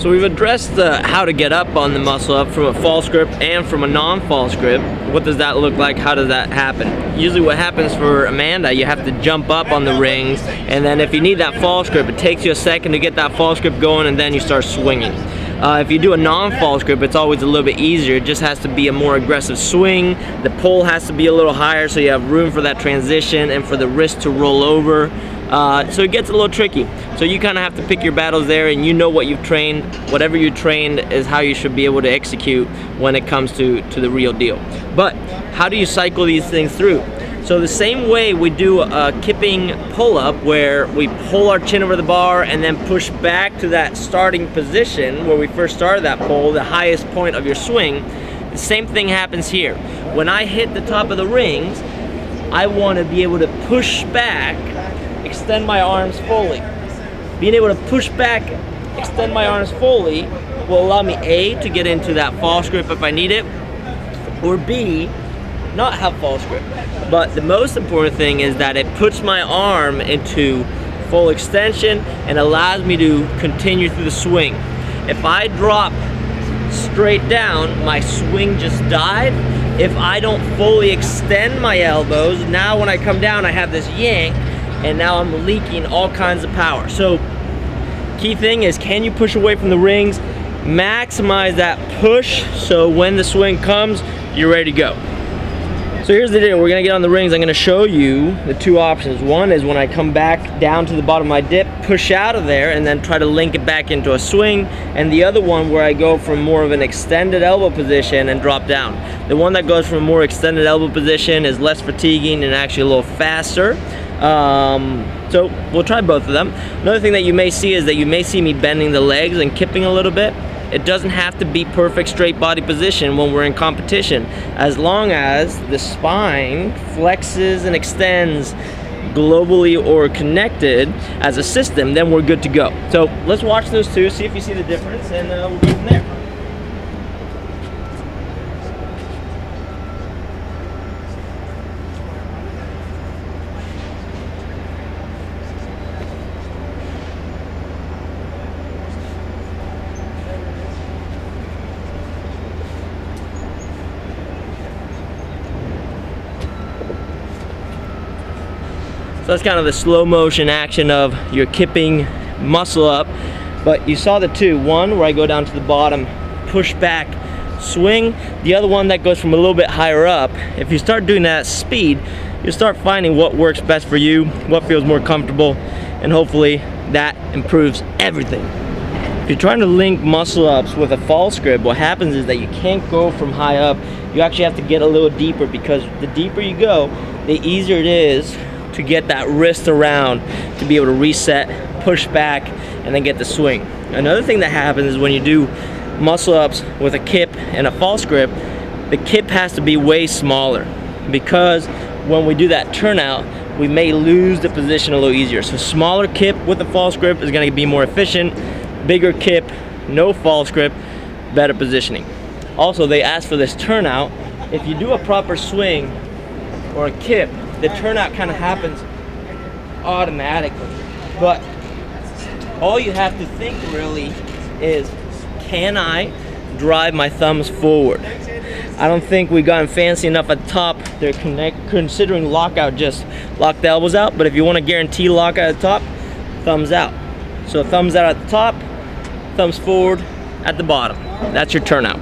So we've addressed how to get up on the muscle up from a false grip and from a non-false grip. What does that look like? How does that happen? Usually what happens for Amanda, you have to jump up on the rings, and then if you need that false grip, it takes you a second to get that false grip going, and then you start swinging. If you do a non-false grip, it's always a little bit easier. It just has to be a more aggressive swing. The pull has to be a little higher so you have room for that transition and for the wrist to roll over. So it gets a little tricky. So you kind of have to pick your battles there, and you know what you've trained. Whatever you trained is how you should be able to execute when it comes to the real deal. But how do you cycle these things through? So the same way we do a kipping pull-up, where we pull our chin over the bar and then push back to that starting position where we first started that pull, the highest point of your swing, the same thing happens here. When I hit the top of the rings, I want to be able to push back, extend my arms fully. Being able to push back, extend my arms fully will allow me A, to get into that false grip if I need it, or B, not have false grip. But the most important thing is that it puts my arm into full extension and allows me to continue through the swing. If I drop straight down, my swing just died. If I don't fully extend my elbows, now when I come down I have this yank, and now I'm leaking all kinds of power. So key thing is, can you push away from the rings? Maximize that push so when the swing comes, you're ready to go. So here's the deal, we're gonna get on the rings. I'm gonna show you the two options. One is when I come back down to the bottom of my dip, push out of there, and then try to link it back into a swing. And the other one where I go from more of an extended elbow position and drop down. The one that goes from a more extended elbow position is less fatiguing and actually a little faster. So we'll try both of them. Another thing that you may see is that you may see me bending the legs and kipping a little bit. It doesn't have to be perfect straight body position when we're in competition. As long as the spine flexes and extends globally or connected as a system, then we're good to go. So let's watch those two, see if you see the difference, and we'll go from there. So that's kind of the slow motion action of your kipping muscle up. But you saw the two. One where I go down to the bottom, push back, swing. The other one that goes from a little bit higher up. If you start doing that at speed, you'll start finding what works best for you, what feels more comfortable, and hopefully that improves everything. If you're trying to link muscle ups with a false grip, what happens is that you can't go from high up. You actually have to get a little deeper, because the deeper you go, the easier it is to get that wrist around, to be able to reset, push back, and then get the swing. Another thing that happens is when you do muscle ups with a kip and a false grip, the kip has to be way smaller, because when we do that turnout, we may lose the position a little easier. So smaller kip with a false grip is gonna be more efficient. Bigger kip, no false grip, better positioning. Also, they ask for this turnout. If you do a proper swing or a kip, the turnout kind of happens automatically. But all you have to think really is, can I drive my thumbs forward? I don't think we've gotten fancy enough at the top. They're considering lockout, just lock the elbows out. But if you want to guarantee lockout at the top, thumbs out. So thumbs out at the top, thumbs forward at the bottom. That's your turnout.